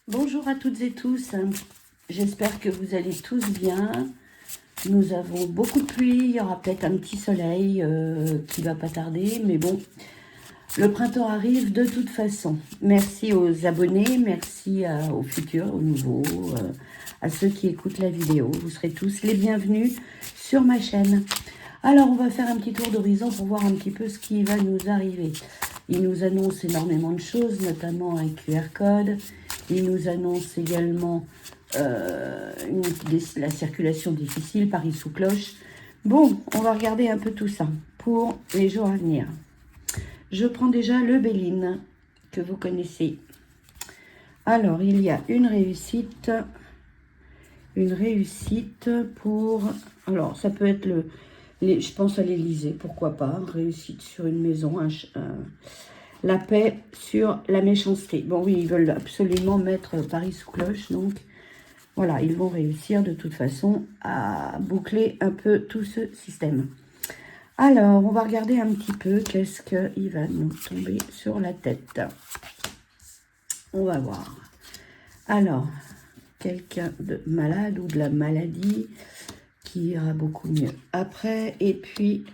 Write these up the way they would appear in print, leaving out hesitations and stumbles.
Bonjour à toutes et tous, j'espère que vous allez tous bien. Nous avons beaucoup de pluie, il y aura peut-être un petit soleil qui va pas tarder, mais bon, le printemps arrive de toute façon. Merci aux abonnés, merci aux futurs, aux nouveaux, à ceux qui écoutent la vidéo. Vous serez tous les bienvenus sur ma chaîne. Alors, on va faire un petit tour d'horizon pour voir un petit peu ce qui va nous arriver. Il nous annonce énormément de choses, notamment un QR code. Il nous annonce également la circulation difficile, Paris sous cloche. Bon, on va regarder un peu tout ça pour les jours à venir. Je prends déjà le Béline, que vous connaissez. Alors, il y a une réussite pour... Alors, ça peut être je pense à l'Élysée, pourquoi pas. Réussite sur une maison, la paix sur la méchanceté. Bon, oui, ils veulent absolument mettre Paris sous cloche, donc voilà, ils vont réussir de toute façon à boucler un peu tout ce système. Alors, on va regarder un petit peu qu'est-ce qu'il va nous tomber sur la tête. On va voir. Alors, quelqu'un de malade ou de la maladie qui ira beaucoup mieux après. Et puis,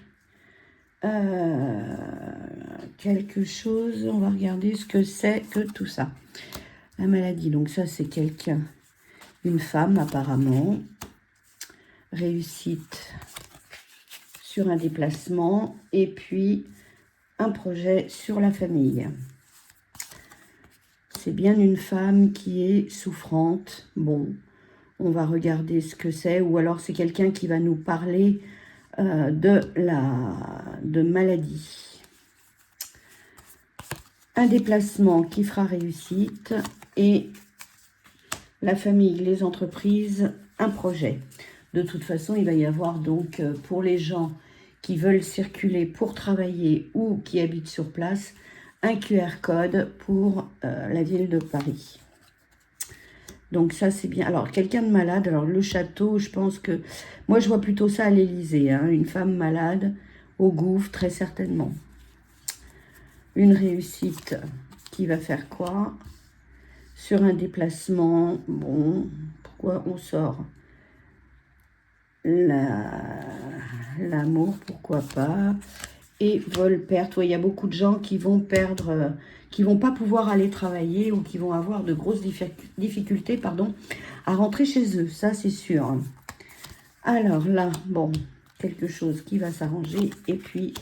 quelque chose, on va regarder ce que c'est que tout ça. La maladie, donc ça c'est quelqu'un, une femme apparemment. Réussite sur un déplacement et puis un projet sur la famille. C'est bien une femme qui est souffrante. Bon, on va regarder ce que c'est, ou alors c'est quelqu'un qui va nous parler de maladie. Un déplacement qui fera réussite et la famille, les entreprises, un projet. De toute façon, il va y avoir donc pour les gens qui veulent circuler pour travailler ou qui habitent sur place, un QR code pour la ville de Paris. Donc ça, c'est bien. Alors, quelqu'un de malade, alors le château, je pense que... Moi, je vois plutôt ça à l'Élysée, hein, une femme malade, au gouffre, très certainement. Une réussite qui va faire quoi? Sur un déplacement, bon, pourquoi on sort? L'amour, pourquoi pas? Et vol, perte. Ouais, il y a beaucoup de gens qui vont perdre, qui vont pas pouvoir aller travailler ou qui vont avoir de grosses difficultés, pardon, à rentrer chez eux. Ça, c'est sûr. Alors là, bon, quelque chose qui va s'arranger. Et puis,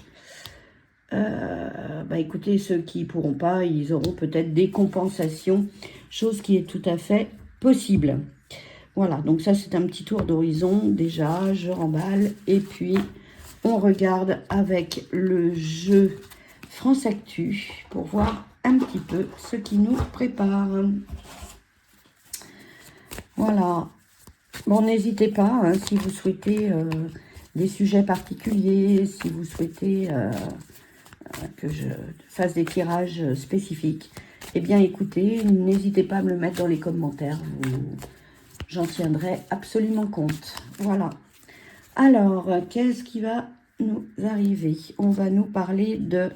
écoutez, ceux qui pourront pas, ils auront peut-être des compensations, chose qui est tout à fait possible. Voilà, donc ça, c'est un petit tour d'horizon. Déjà, je remballe. Et puis... on regarde avec le jeu France Actu pour voir un petit peu ce qui nous prépare. Voilà. Bon, n'hésitez pas, hein, si vous souhaitez des sujets particuliers, si vous souhaitez que je fasse des tirages spécifiques, eh bien, écoutez, n'hésitez pas à me le mettre dans les commentaires. J'en tiendrai absolument compte. Voilà. Alors, qu'est-ce qui va nous arriver? On va nous parler de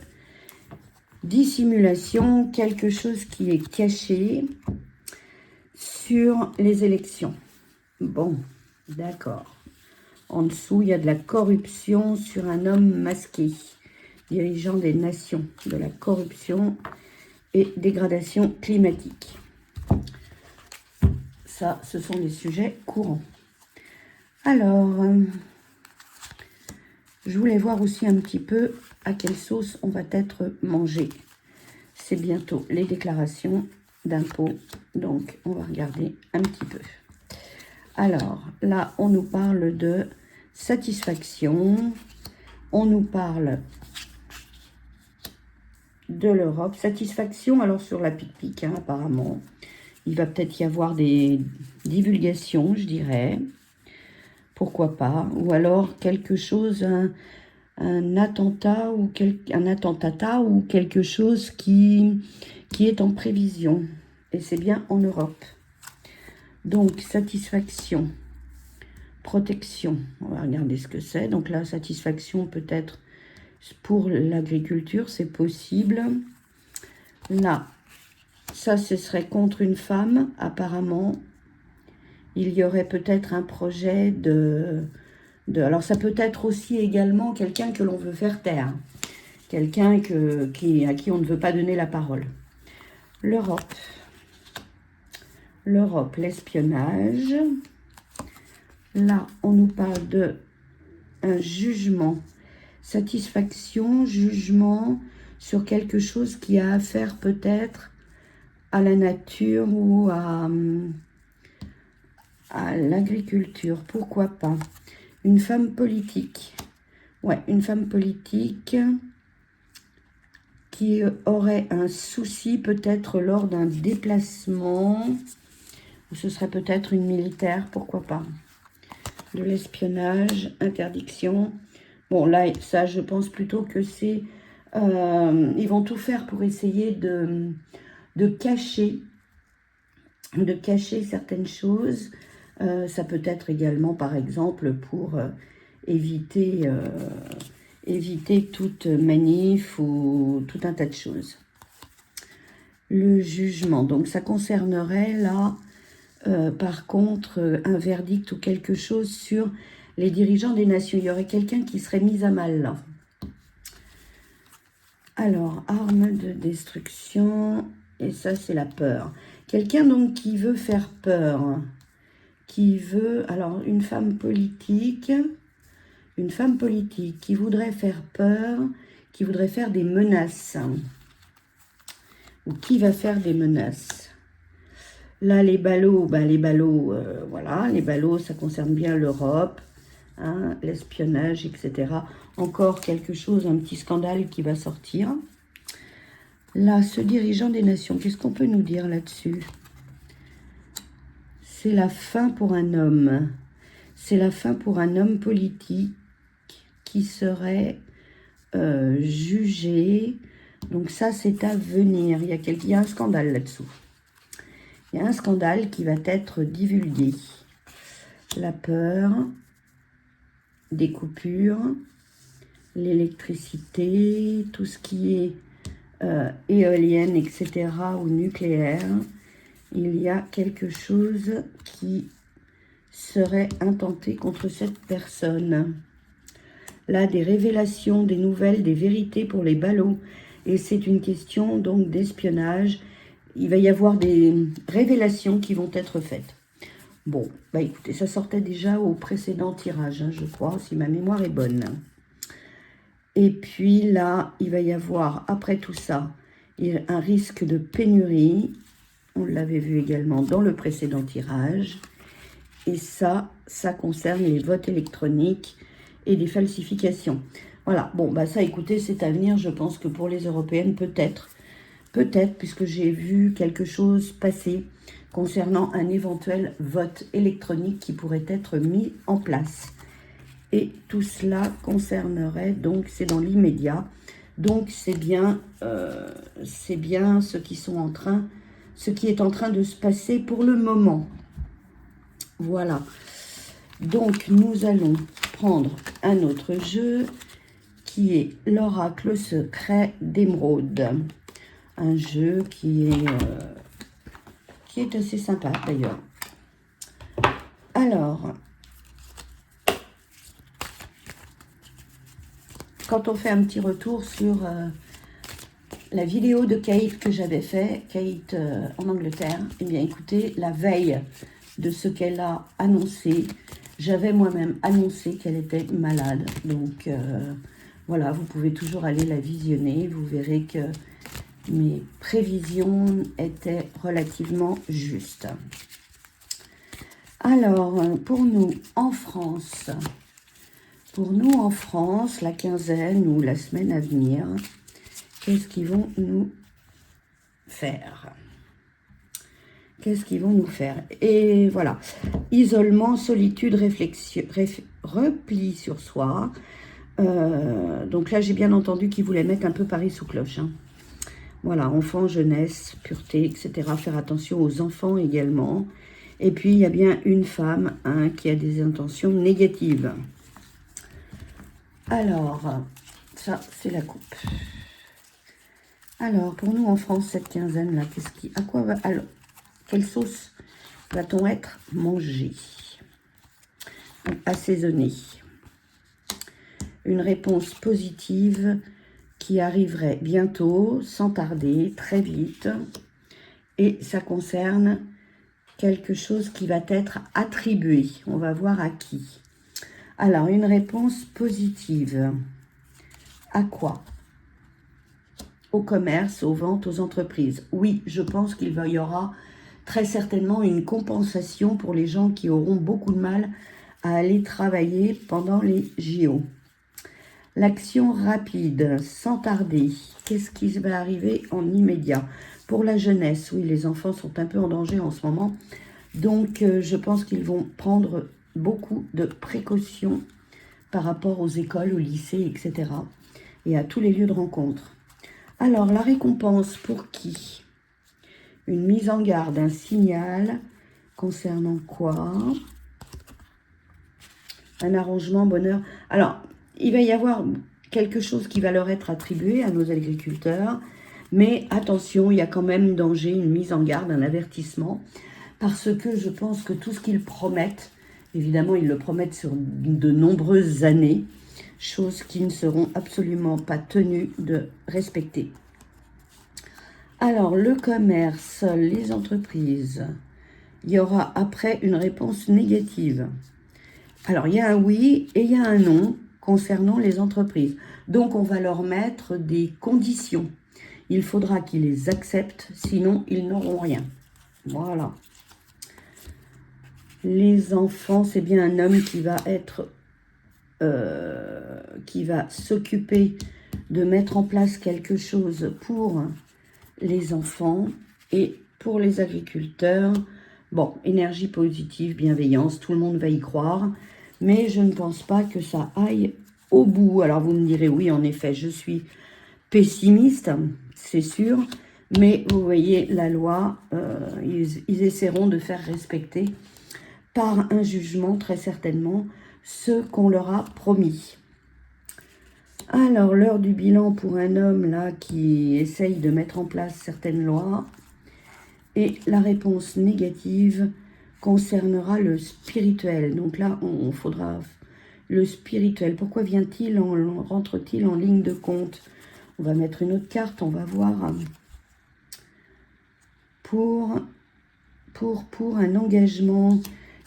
dissimulation, quelque chose qui est caché sur les élections. Bon, d'accord. En dessous, il y a de la corruption sur un homme masqué, dirigeant des nations, de la corruption et dégradation climatique. Ça, ce sont les sujets courants. Alors... je voulais voir aussi un petit peu à quelle sauce on va être mangé. C'est bientôt les déclarations d'impôts, donc on va regarder un petit peu. Alors, là, on nous parle de satisfaction, on nous parle de l'Europe. Satisfaction, alors sur la pic-pic, hein, apparemment. Il va peut-être y avoir des divulgations, je dirais. Pourquoi pas? Ou alors quelque chose, un attentat ou un attentata ou quelque chose qui est en prévision. Et c'est bien en Europe. Donc, satisfaction, protection. On va regarder ce que c'est. Donc, la satisfaction peut-être pour l'agriculture, c'est possible. Là, Ça, ce serait contre une femme, apparemment. Il y aurait peut-être un projet alors, ça peut être aussi également quelqu'un que l'on veut faire taire. Quelqu'un à qui on ne veut pas donner la parole. L'Europe. L'Europe, l'espionnage. Là, on nous parle de un jugement. Satisfaction, jugement sur quelque chose qui a affaire peut-être à la nature ou à l'agriculture. Pourquoi pas? Une femme politique. Ouais, une femme politique qui aurait un souci peut-être lors d'un déplacement. Ou ce serait peut-être une militaire, pourquoi pas? De l'espionnage, interdiction. Bon, là, ça, je pense plutôt que c'est... ils vont tout faire pour essayer de cacher certaines choses. Ça peut être également, par exemple, pour éviter toute manif ou tout un tas de choses. Le jugement, donc ça concernerait là, par contre, un verdict ou quelque chose sur les dirigeants des nations. Il y aurait quelqu'un qui serait mis à mal là. Alors, arme de destruction, et ça c'est la peur. Quelqu'un donc qui veut faire peur, qui veut, alors une femme politique qui voudrait faire peur, qui voudrait faire des menaces, ou qui va faire des menaces. Là, les ballots, voilà, les ballots, ça concerne bien l'Europe, hein, l'espionnage, etc. Encore quelque chose, un petit scandale qui va sortir. Là, ce dirigeant des nations, qu'est-ce qu'on peut nous dire là-dessus? C'est la fin pour un homme. C'est la fin pour un homme politique qui serait jugé. Donc ça, c'est à venir. Il y a un scandale là-dessous. Il y a un scandale qui va être divulgué. La peur, des coupures, l'électricité, tout ce qui est éolienne, etc., ou nucléaire. Il y a quelque chose qui serait intenté contre cette personne. Là, des révélations, des nouvelles, des vérités pour les ballots. Et c'est une question donc d'espionnage. Il va y avoir des révélations qui vont être faites. Bon, bah écoutez, ça sortait déjà au précédent tirage, hein, je crois, si ma mémoire est bonne. Et puis là, il va y avoir, après tout ça, un risque de pénurie. On l'avait vu également dans le précédent tirage. Et ça concerne les votes électroniques et des falsifications. Voilà, bon, bah ça, écoutez, c'est à venir. Je pense que pour les européennes, peut-être, puisque j'ai vu quelque chose passer concernant un éventuel vote électronique qui pourrait être mis en place. Et tout cela concernerait, donc c'est dans l'immédiat, donc c'est bien ce qui est en train de se passer pour le moment. Voilà. Donc nous allons prendre un autre jeu qui est l'oracle secret d'émeraude. Un jeu qui est assez sympa d'ailleurs. Alors, quand on fait un petit retour sur la vidéo de Kate que j'avais fait, Kate en Angleterre, eh bien écoutez, la veille de ce qu'elle a annoncé, j'avais moi-même annoncé qu'elle était malade. Donc voilà, vous pouvez toujours aller la visionner, vous verrez que mes prévisions étaient relativement justes. Alors, pour nous en France, la quinzaine ou la semaine à venir, qu'est-ce qu'ils vont nous faire? Et voilà, isolement, solitude, réflexion, repli sur soi. Donc là, j'ai bien entendu qu'ils voulaient mettre un peu Paris sous cloche, hein. Voilà, enfants, jeunesse, pureté, etc. Faire attention aux enfants également. Et puis, il y a bien une femme, hein, qui a des intentions négatives. Alors, ça, c'est la coupe. Alors, pour nous en France, cette quinzaine-là, à quoi va, alors, quelle sauce va-t-on être mangé? Assaisonné. Une réponse positive qui arriverait bientôt, sans tarder, très vite. Et ça concerne quelque chose qui va être attribué. On va voir à qui. Alors, une réponse positive. À quoi? Au commerce, aux ventes, aux entreprises. Oui, je pense qu'il y aura très certainement une compensation pour les gens qui auront beaucoup de mal à aller travailler pendant les JO. L'action rapide, sans tarder. Qu'est-ce qui va arriver en immédiat? Pour la jeunesse, oui, les enfants sont un peu en danger en ce moment. Donc, je pense qu'ils vont prendre beaucoup de précautions par rapport aux écoles, aux lycées, etc. et à tous les lieux de rencontre. Alors, la récompense pour qui? Une mise en garde, un signal concernant quoi? Un arrangement, bonheur. Alors, il va y avoir quelque chose qui va leur être attribué à nos agriculteurs, mais attention, il y a quand même danger, une mise en garde, un avertissement, parce que je pense que tout ce qu'ils promettent, évidemment, ils le promettent sur de nombreuses années, choses qui ne seront absolument pas tenues de respecter. Alors, le commerce, les entreprises, il y aura après une réponse négative. Alors, il y a un oui et il y a un non concernant les entreprises. Donc, on va leur mettre des conditions. Il faudra qu'ils les acceptent, sinon ils n'auront rien. Voilà. Les enfants, c'est bien un homme qui va être, qui va s'occuper de mettre en place quelque chose pour les enfants et pour les agriculteurs. Bon, énergie positive, bienveillance, tout le monde va y croire, mais je ne pense pas que ça aille au bout. Alors vous me direz, oui, en effet, je suis pessimiste, c'est sûr, mais vous voyez, la loi, ils essaieront de faire respecter par un jugement, très certainement, ce qu'on leur a promis. Alors, l'heure du bilan pour un homme là qui essaye de mettre en place certaines lois. Et la réponse négative concernera le spirituel. Donc là, on faudra le spirituel. Pourquoi vient-il, rentre-t-il en ligne de compte? On va mettre une autre carte, on va voir. Pour un engagement,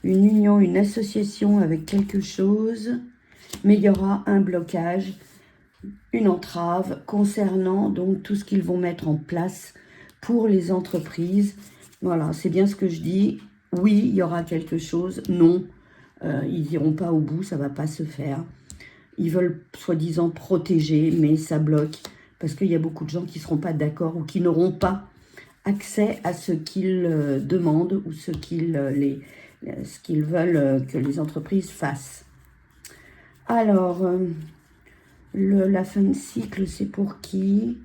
une union, une association avec quelque chose, mais il y aura un blocage, une entrave concernant donc tout ce qu'ils vont mettre en place pour les entreprises. Voilà, c'est bien ce que je dis. Oui, il y aura quelque chose. Non, ils n'iront pas au bout, ça ne va pas se faire. Ils veulent soi-disant protéger, mais ça bloque parce qu'il y a beaucoup de gens qui ne seront pas d'accord ou qui n'auront pas accès à ce qu'ils demandent ou ce qu'ils veulent que les entreprises fassent. Alors, la fin de cycle, c'est pour qui?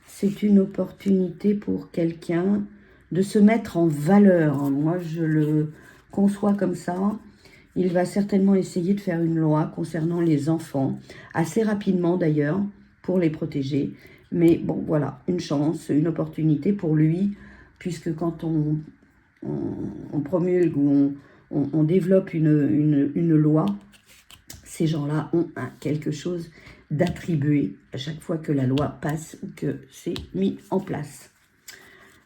C'est une opportunité pour quelqu'un de se mettre en valeur. Moi, je le conçois comme ça. Il va certainement essayer de faire une loi concernant les enfants, assez rapidement d'ailleurs, pour les protéger. Mais bon, voilà, une chance, une opportunité pour lui, puisque quand on promulgue ou on développe une loi, ces gens-là ont quelque chose d'attribué à chaque fois que la loi passe ou que c'est mis en place.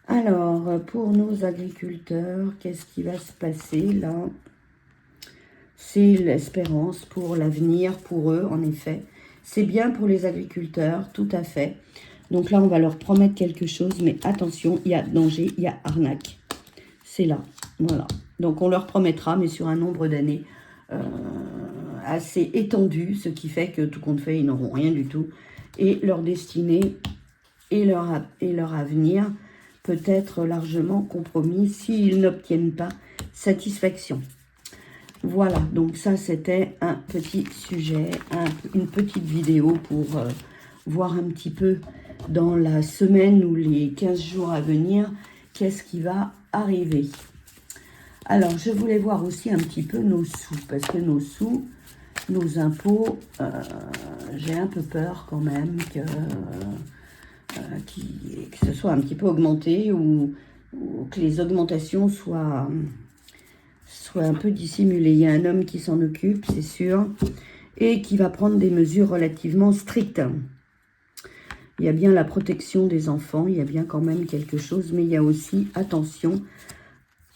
Alors, pour nos agriculteurs, qu'est-ce qui va se passer là? C'est l'espérance pour l'avenir, pour eux, en effet. C'est bien pour les agriculteurs, tout à fait. Donc là, on va leur promettre quelque chose, mais attention, il y a danger, il y a arnaque. C'est là, voilà. Donc on leur promettra, mais sur un nombre d'années assez étendu, ce qui fait que tout compte fait, ils n'auront rien du tout. Et leur destinée et leur avenir peut être largement compromis s'ils n'obtiennent pas satisfaction. Voilà, donc ça c'était un petit sujet, une petite vidéo pour voir un petit peu dans la semaine ou les 15 jours à venir, qu'est-ce qui va arriver. Alors, je voulais voir aussi un petit peu nos sous, parce que nos sous, nos impôts, j'ai un peu peur quand même que que ce soit un petit peu augmenté ou que les augmentations soient un peu dissimulées. Il y a un homme qui s'en occupe, c'est sûr, et qui va prendre des mesures relativement strictes. Il y a bien la protection des enfants, il y a bien quand même quelque chose, mais il y a aussi, attention,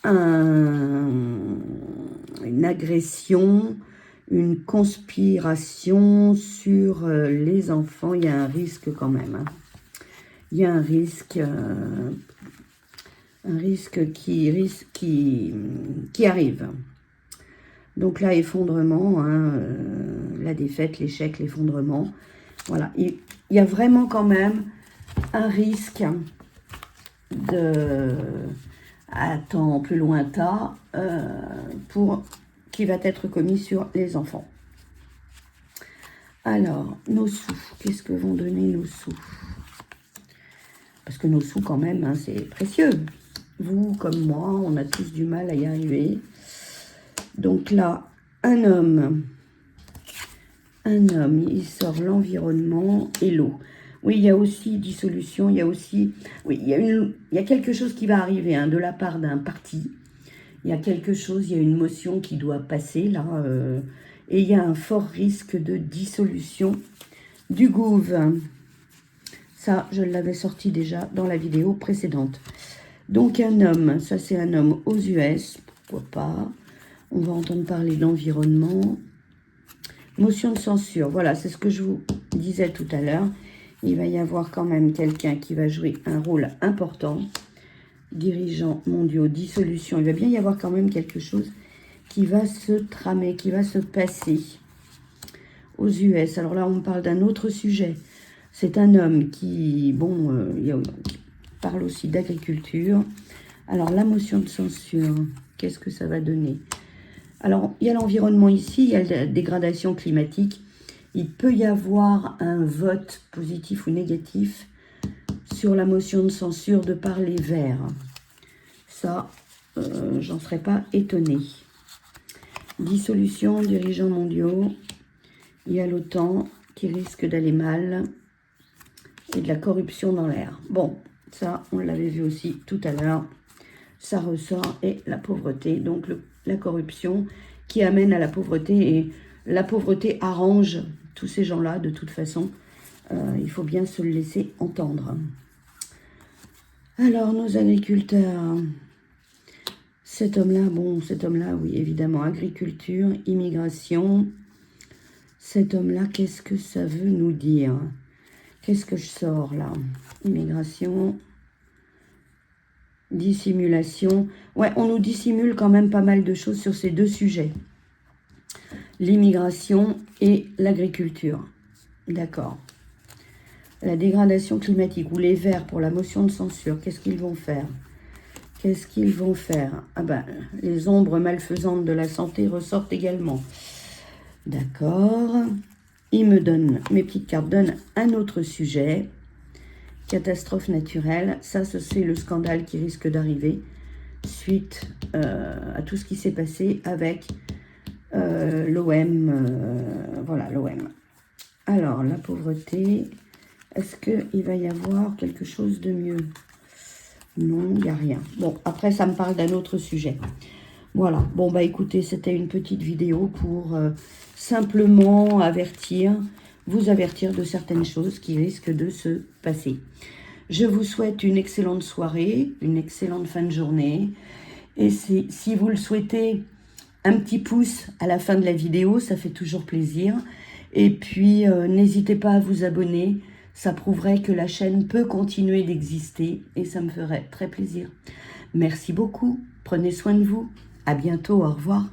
une agression, une conspiration sur les enfants. Il y a un risque quand même. Hein. Il y a un risque qui arrive. Donc là, effondrement, hein, la défaite, l'échec, l'effondrement. Voilà, il y a vraiment quand même un risque à temps plus lointain qui va être commis sur les enfants. Alors, nos sous, qu'est-ce que vont donner nos sous? Parce que nos sous, quand même, hein, c'est précieux. Vous, comme moi, on a tous du mal à y arriver. Donc là, un homme, il sort l'environnement et l'eau. Oui, il y a aussi dissolution, il y a aussi... Oui, il y a quelque chose qui va arriver hein, de la part d'un parti. Il y a quelque chose, il y a une motion qui doit passer, là. Et il y a un fort risque de dissolution du gouv. Ça, je l'avais sorti déjà dans la vidéo précédente. Donc, un homme, ça c'est un homme aux US, pourquoi pas. On va entendre parler d'environnement. Motion de censure, voilà, c'est ce que je vous disais tout à l'heure. Il va y avoir quand même quelqu'un qui va jouer un rôle important. Dirigeants mondiaux, dissolution. Il va bien y avoir quand même quelque chose qui va se tramer, qui va se passer aux US. Alors là, on parle d'un autre sujet. C'est un homme qui, qui parle aussi d'agriculture. Alors, la motion de censure, qu'est-ce que ça va donner? Alors, il y a l'environnement ici, il y a la dégradation climatique. Il peut y avoir un vote positif ou négatif sur la motion de censure de par les Verts. Ça, j'en serais pas étonnée. Dissolution, dirigeants mondiaux. Il y a l'OTAN qui risque d'aller mal. Et de la corruption dans l'air. Bon, ça, on l'avait vu aussi tout à l'heure. Ça ressort et la pauvreté. Donc, la corruption qui amène à la pauvreté. Et la pauvreté arrange tous ces gens-là, de toute façon. Il faut bien se le laisser entendre. Alors, nos agriculteurs. Cet homme-là, oui, évidemment, agriculture, immigration. Cet homme-là, qu'est-ce que ça veut nous dire ? Qu'est-ce que je sors là? Immigration, dissimulation. Ouais, on nous dissimule quand même pas mal de choses sur ces deux sujets. L'immigration et l'agriculture. D'accord. La dégradation climatique ou les Verts pour la motion de censure, qu'est-ce qu'ils vont faire? Qu'est-ce qu'ils vont faire? Ah ben, les ombres malfaisantes de la santé ressortent également. D'accord. Il me donne, mes petites cartes donnent un autre sujet. Catastrophe naturelle. Ça, c'est le scandale qui risque d'arriver suite à tout ce qui s'est passé avec l'OM. Voilà, l'OM. Alors, la pauvreté. Est-ce qu'il va y avoir quelque chose de mieux? Non, il n'y a rien. Bon, après, ça me parle d'un autre sujet. Voilà. Bon, bah écoutez, c'était une petite vidéo pour simplement vous avertir de certaines choses qui risquent de se passer. Je vous souhaite une excellente soirée, une excellente fin de journée. Et si vous le souhaitez, un petit pouce à la fin de la vidéo, ça fait toujours plaisir. Et puis, n'hésitez pas à vous abonner. Ça prouverait que la chaîne peut continuer d'exister et ça me ferait très plaisir. Merci beaucoup. Prenez soin de vous. À bientôt. Au revoir.